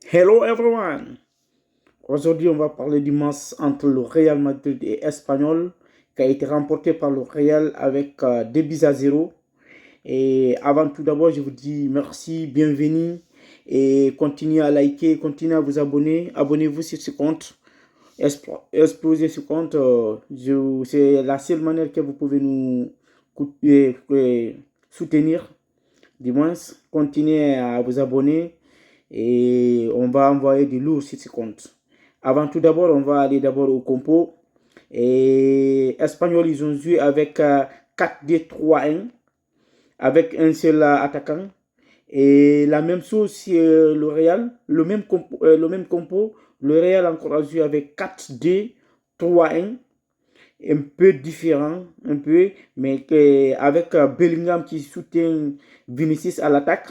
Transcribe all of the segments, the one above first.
Hello everyone! Aujourd'hui, on va parler du match entre le Real Madrid et Espanyol qui a été remporté par le Real avec 2 buts à 0. Et avant tout d'abord, je vous dis merci, bienvenue et continuez à liker, continuez à vous abonner. Abonnez-vous sur ce compte. Explosez ce compte. C'est la seule manière que vous pouvez nous soutenir. Du moins, continuez à vous abonner et on va envoyer du lourd sur ce compte. Avant tout d'abord, on va aller d'abord au compo. Et Espanyol, ils ont joué avec 4-2-3-1, avec un seul attaquant. Et la même chose sur le Real, le même compo. Le Real encore a joué avec 4-2-3-1, un peu différent, un peu, mais avec Bellingham qui soutient Vinicius à l'attaque.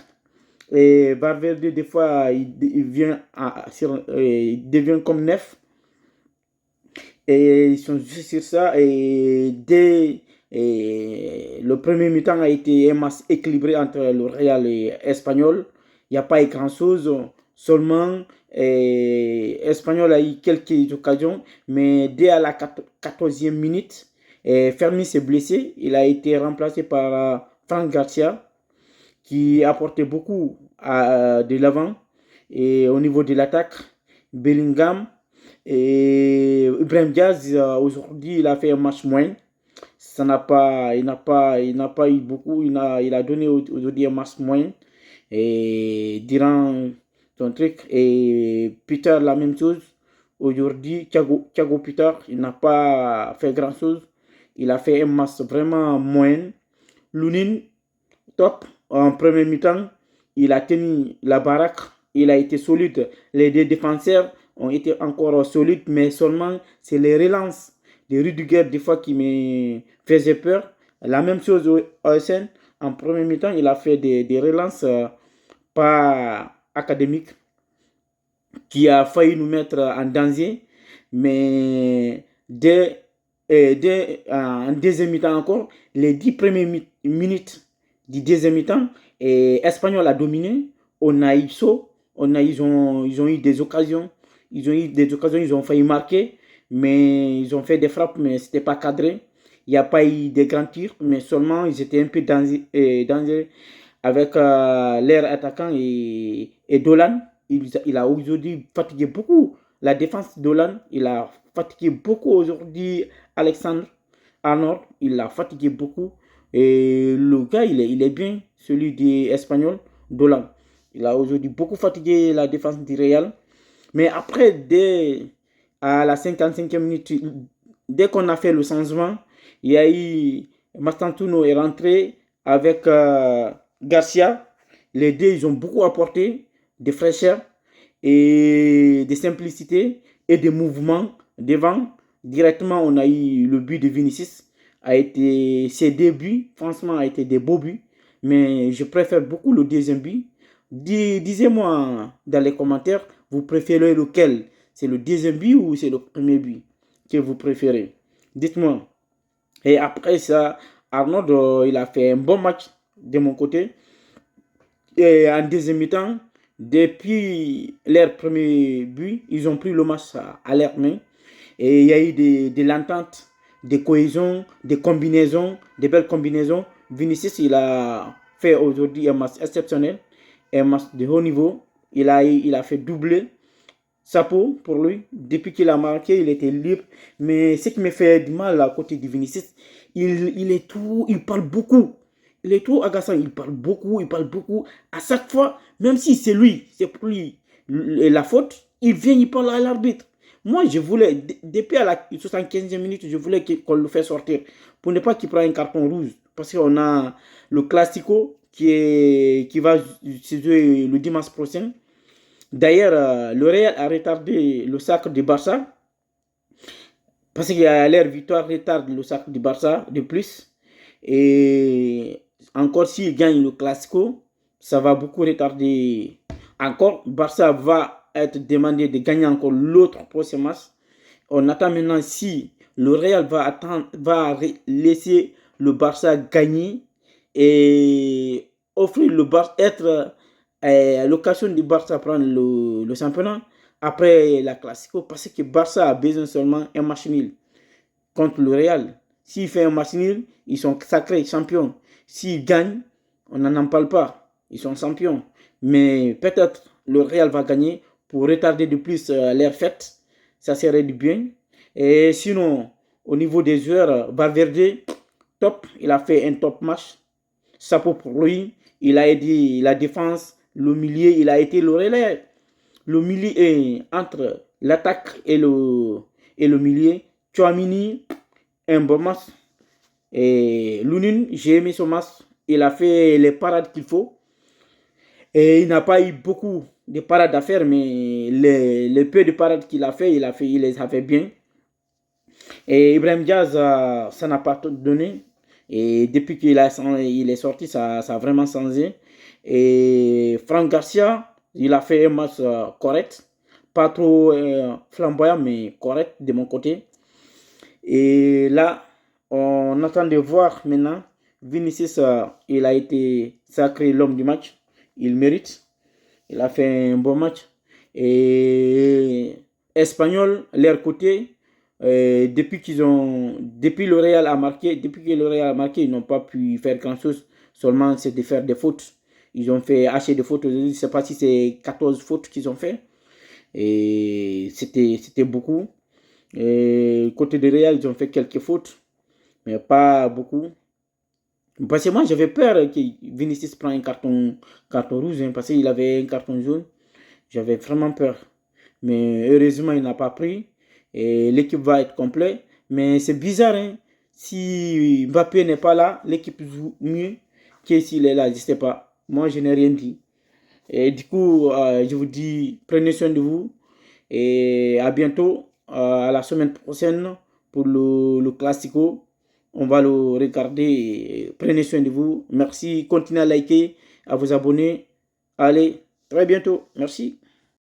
Et Valverde, des fois, il devient comme neuf. Et ils sont juste sur ça. Et le premier mi-temps a été un match équilibré entre le Real et Espanyol. Il n'y a pas eu grand-chose. Seulement, Espanyol a eu quelques occasions. Mais dès à la 14e minute, Fermi s'est blessé. Il a été remplacé par Franck Garcia qui apportait beaucoup de l'avant. Et au niveau de l'attaque, Bellingham et Ibrahim Diaz, aujourd'hui, il a fait un match moins. Il n'a pas eu beaucoup. Il a donné aujourd'hui un match moins. Et durant son truc. Et Peter, la même chose. Aujourd'hui, Thiago Peter, il n'a pas fait grand-chose. Il a fait un match vraiment moyen. Lunin, top. En premier mi-temps, il a tenu la baraque, il a été solide. Les deux défenseurs ont été encore solides, mais seulement c'est les relances de Rudiger des fois qui me faisaient peur. La même chose au OSN. En premier mi-temps, il a fait des relances pas académiques qui a failli nous mettre en danger. Mais en deuxième mi-temps encore, les 10 premières minutes du deuxième mi-temps, et Espanyol a dominé. On a eu saut, ils ont eu des occasions. Ils ont failli marquer, mais ils ont fait des frappes, mais ce n'était pas cadré. Il n'y a pas eu de grands tirs, mais seulement ils étaient un peu dangereux avec l'air attaquant et Dolan. Il a aujourd'hui fatigué beaucoup la défense Dolan. Il a fatigué beaucoup aujourd'hui Alexandre Arnold. Il l'a fatigué beaucoup. Et le gars, il est bien, celui des Espagnols, Dolan. Il a aujourd'hui beaucoup fatigué la défense du Real. Mais après, dès à la 55e minute, dès qu'on a fait le changement, il y a eu Mastantuno est rentré avec Garcia. Les deux, ils ont beaucoup apporté de fraîcheur et de simplicité et de mouvement devant. Directement, on a eu le but de Vinicius. Ses débuts, franchement, a été des beaux buts. Mais je préfère beaucoup le deuxième but. Disez-moi dans les commentaires, vous préférez lequel? C'est le deuxième but ou c'est le premier but que vous préférez? Dites-moi. Et après ça, Arnold, il a fait un bon match de mon côté. Et en deuxième mi-temps, depuis leur premier but, ils ont pris le match à leur main. Et il y a eu de l'entente, des cohésions, des combinaisons, des belles combinaisons. Vinicius, il a fait aujourd'hui un match exceptionnel, un match de haut niveau. Il a fait doubler. Chapeau pour lui. Depuis qu'il a marqué, il était libre. Mais ce qui me fait du mal à côté de Vinicius, il parle beaucoup. Il est trop agaçant. Il parle beaucoup, il parle beaucoup. À chaque fois, même si c'est pour lui la faute, il vient, il parle à l'arbitre. Moi, je voulais, depuis à la 75e minute, je voulais qu'on le fasse sortir pour ne pas qu'il prenne un carton rouge. Parce qu'on a le Classico qui va se jouer le dimanche prochain. D'ailleurs, le Real a retardé le sacre du Barça parce qu'il a l'air victoire retarde le sacre du Barça de plus. Et encore s'il gagne le Classico, ça va beaucoup retarder. Encore, Barça va être demandé de gagner encore l'autre prochain match. On attend maintenant si le Real va laisser le Barça gagner et offrir le Barça, être l'occasion du Barça prendre le championnat après la Classico parce que Barça a besoin seulement un match nul contre le Real. S'il fait un match nul, ils sont sacrés champions. S'ils gagnent, on n'en parle pas. Ils sont champions. Mais peut-être le Real va gagner pour retarder de plus leur fête. Ça serait du bien. Et sinon, au niveau des joueurs, Valverde, top. Il a fait un top match. Chapeau pour lui. Il a aidé la défense, le milieu. Il a été le relais. Le milieu est entre l'attaque et le milieu. Chouamini, un bon match. Et Lunin, j'ai aimé son match. Il a fait les parades qu'il faut. Et il n'a pas eu beaucoup de parades à faire, mais les peu de parades qu'il a fait, il les a fait bien. Et Ibrahim Diaz, ça n'a pas donné. Et depuis il est sorti, ça a vraiment changé. Et Franck Garcia, il a fait un match correct. Pas trop flamboyant, mais correct de mon côté. Et là, on attend de voir maintenant. Vinicius, il a été sacré l'homme du match. Il mérite. Il a fait un bon match. Et Espagnol, leur côté, depuis le Real a marqué, depuis que le Real a marqué, ils n'ont pas pu faire grand chose. Seulement, c'est de faire des fautes. Ils ont fait assez de fautes. Je ne sais pas si c'est 14 fautes qu'ils ont fait. Et c'était beaucoup. Et côté de Real, ils ont fait quelques fautes, mais pas beaucoup. Parce que moi, j'avais peur que Vinicius prenne un carton rouge, hein, parce qu'il avait un carton jaune. J'avais vraiment peur. Mais heureusement, il n'a pas pris. Et l'équipe va être complète. Mais c'est bizarre, hein. Si Mbappé n'est pas là, l'équipe joue mieux que s'il est là. Je ne sais pas. Moi, je n'ai rien dit. Et du coup, je vous dis, prenez soin de vous. Et à bientôt, à la semaine prochaine pour le Classico. On va le regarder. Prenez soin de vous. Merci. Continuez à liker, à vous abonner. Allez, très bientôt. Merci.